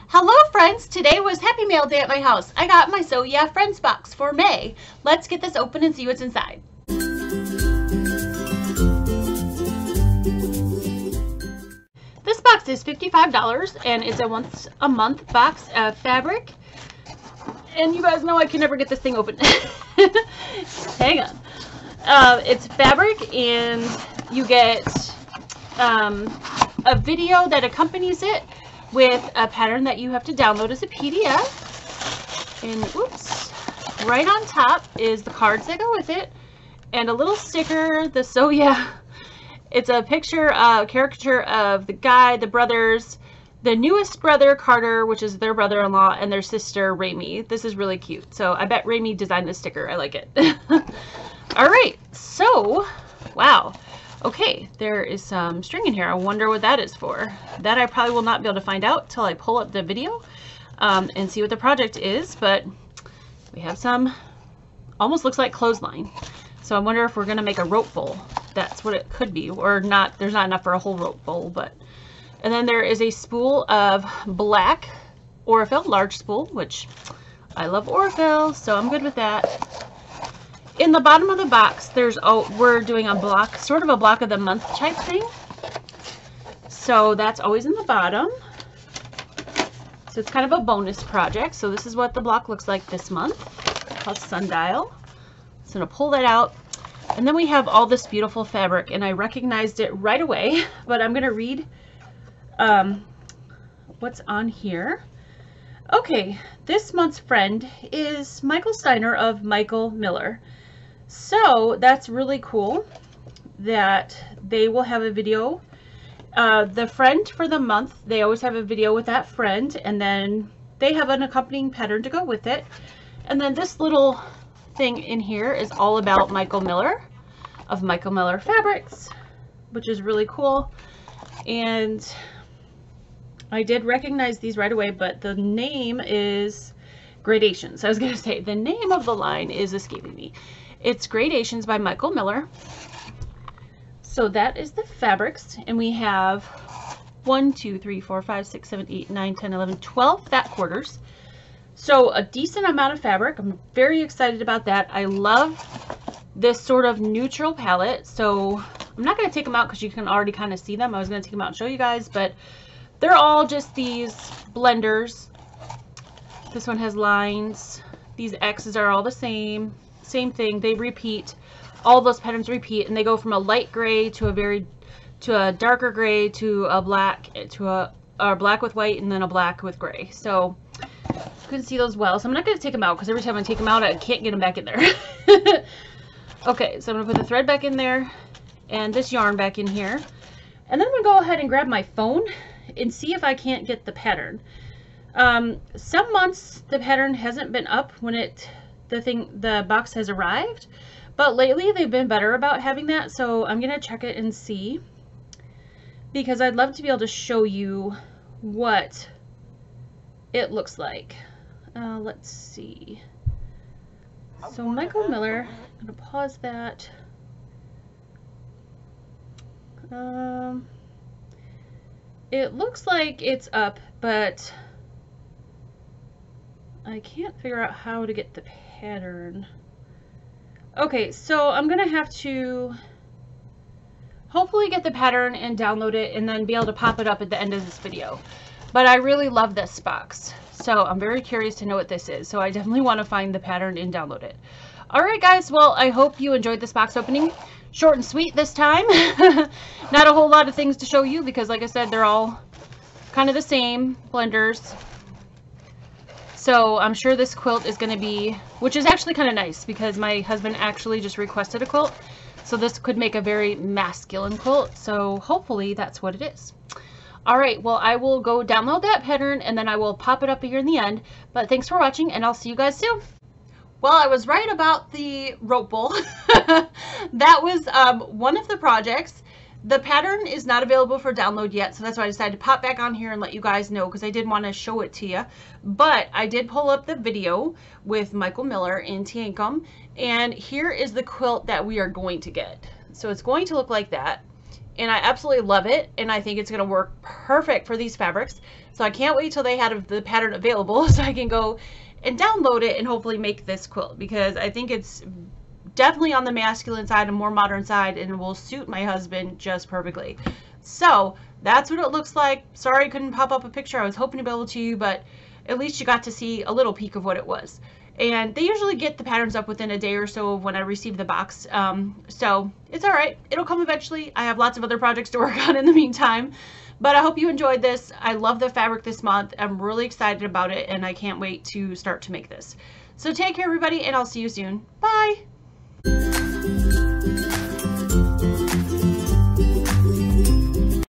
Hello friends, today was Happy Mail Day at my house. I got my So Yeah Friends box for May. Let's get this open and see what's inside. This box is $55 and it's a once a month box of fabric. And you guys know I can never get this thing open. Hang on. It's fabric and you get a video that accompanies it with a pattern that you have to download as a PDF. And oops, right on top is the cards that go with it and a little sticker. The So Yeah, it's a picture, caricature of the guy, the brothers, the newest brother Carter, which is their brother-in-law, and their sister Raimi. This is really cute. So I bet Raimi designed this sticker. I like it. All right, so wow. Okay, there is some string in here. I wonder what that is for. That I probably will not be able to find out till I pull up the video and see what the project is, but we have some, almost looks like clothesline. So I wonder if we're gonna make a rope bowl. That's what it could be, or not. There's not enough for a whole rope bowl, but. And then there is a spool of black Aurifil, large spool, which I love Aurifil, so I'm good with that. In the bottom of the box, there's, we're doing a block, sort of a block of the month type thing. So that's always in the bottom. So it's kind of a bonus project. So this is what the block looks like this month. It's called Sundial. So I'm gonna pull that out. And then we have all this beautiful fabric, and I recognized it right away, but I'm gonna read what's on here. Okay, this month's friend is Michael Steiner of Michael Miller. So that's really cool that they will have a video. The friend for the month, they always have a video with that friend, and then they have an accompanying pattern to go with it. And then this little thing in here is all about Michael Miller of Michael Miller Fabrics, which is really cool. And I did recognize these right away, but the name is Gradations. I was going to say the name of the line is escaping me. It's Gradations by Michael Miller. So that is the fabrics, and we have 1, 2, 3, 4, 5, 6, 7, 8, 9, 10, 11, 12 fat quarters. So a decent amount of fabric. I'm very excited about that. I love this sort of neutral palette. So I'm not going to take them out because you can already kind of see them. I was going to take them out and show you guys, but they're all just these blenders. This one has lines. These X's are all the same. Same thing. They repeat. All those patterns repeat, and they go from a light gray to a darker gray to a black to a black with white, and then a black with gray. So you can see those well. So I'm not going to take them out because every time I take them out, I can't get them back in there. Okay, so I'm going to put the thread back in there and this yarn back in here, and then I'm going to go ahead and grab my phone and see if I can't get the pattern. Some months the pattern hasn't been up when the box has arrived, but lately they've been better about having that, so I'm gonna check it and see, because I'd love to be able to show you what it looks like. Let's see. So Michael Miller, I'm gonna pause that. It looks like it's up, but I can't figure out how to get the pattern. Okay, so I'm gonna have to hopefully get the pattern and download it and then be able to pop it up at the end of this video. But I really love this box, so I'm very curious to know what this is. So I definitely want to find the pattern and download it. Alright guys, well I hope you enjoyed this box opening. Short and sweet this time. Not a whole lot of things to show you because like I said, they're all kind of the same blenders. So I'm sure this quilt is going to be, which is actually kind of nice because my husband actually just requested a quilt. So this could make a very masculine quilt. So hopefully that's what it is. All right, well, I will go download that pattern and then I will pop it up here in the end. But thanks for watching and I'll see you guys soon. Well, I was right about the rope bowl. That was one of the projects. The pattern is not available for download yet, so that's why I decided to pop back on here and let you guys know, because I did want to show it to you. But I did pull up the video with Michael Miller in Teancum, and here is the quilt that we are going to get. So it's going to look like that. and I absolutely love it, and I think it's going to work perfect for these fabrics. So I can't wait till they have the pattern available so I can go and download it and hopefully make this quilt, because I think it's definitely on the masculine side and more modern side, and will suit my husband just perfectly. So that's what it looks like. Sorry I couldn't pop up a picture. I was hoping to be able to, but at least you got to see a little peek of what it was. And they usually get the patterns up within a day or so of when I receive the box. So it's all right. It'll come eventually. I have lots of other projects to work on in the meantime. But I hope you enjoyed this. I love the fabric this month. I'm really excited about it, and I can't wait to start to make this. So take care, everybody, and I'll see you soon. Bye!